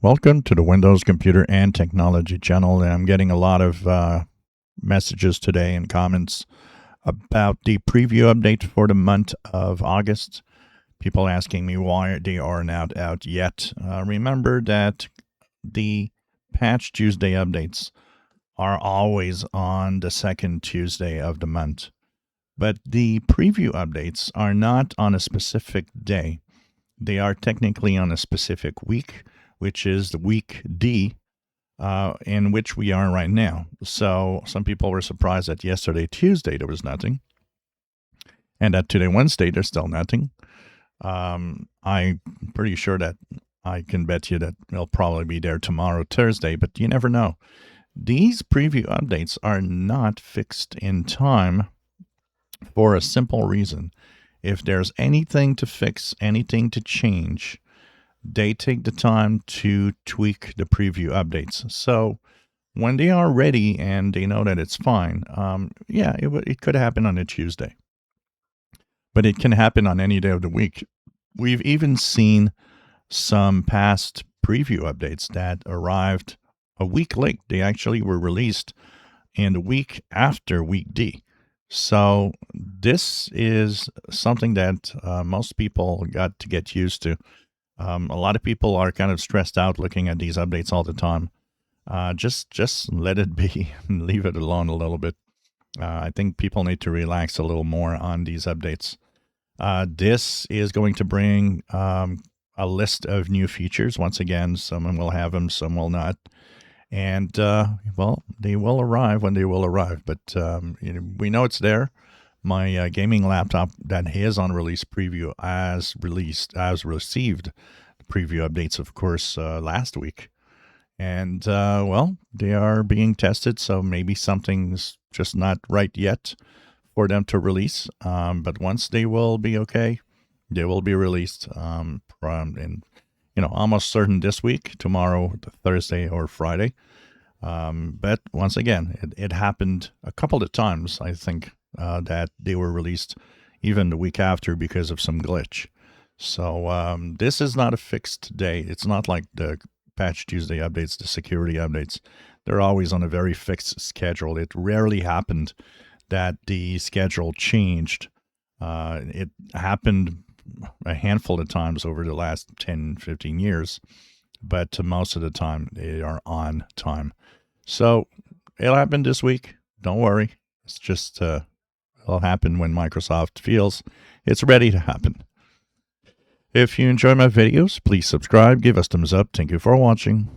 Welcome to the Windows Computer and Technology channel. I'm getting a lot of messages today and comments about the preview update for the month of August. People asking me why they are not out yet. Remember that the Patch Tuesday updates are always on the second Tuesday of the month, but the preview updates are not on a specific day. They are technically on a specific week, which is the week D, in which we are right now. So some people were surprised that yesterday, Tuesday, there was nothing, and that today, Wednesday, there's still nothing. I'm pretty sure that I can bet you that it'll probably be there tomorrow, Thursday, but you never know. These preview updates are not fixed in time for a simple reason. If there's anything to fix, anything to change, they take the time to tweak the preview updates. So when they are ready and they know that it's fine, it could happen on a Tuesday, but it can happen on any day of the week. We've even seen some past preview updates that arrived a week late. They actually were released in the week after week D. So this is something that most people got to get used to. A lot of people are kind of stressed out looking at these updates all the time. Just let it be and leave it alone a little bit. I think people need to relax a little more on these updates. This is going to bring a list of new features. Once again, some will have them, some will not. And, they will arrive when they will arrive. But we know it's there. My gaming laptop that is on release preview as received preview updates, of course, last week. And, they are being tested, so maybe something's just not right yet for them to release. But once they will be okay, they will be released almost certain this week, tomorrow, Thursday, or Friday. But once again, it happened a couple of times, I think, that they were released even the week after because of some glitch. So this is not a fixed day. It's not like the Patch Tuesday updates, the security updates. They're always on a very fixed schedule. It rarely happened that the schedule changed. It happened a handful of times over the last 10, 15 years, but most of the time they are on time. So it'll happen this week. Don't worry. It's just it'll happen when Microsoft feels it's ready to happen. If you enjoy my videos, please subscribe, give us thumbs up. Thank you for watching.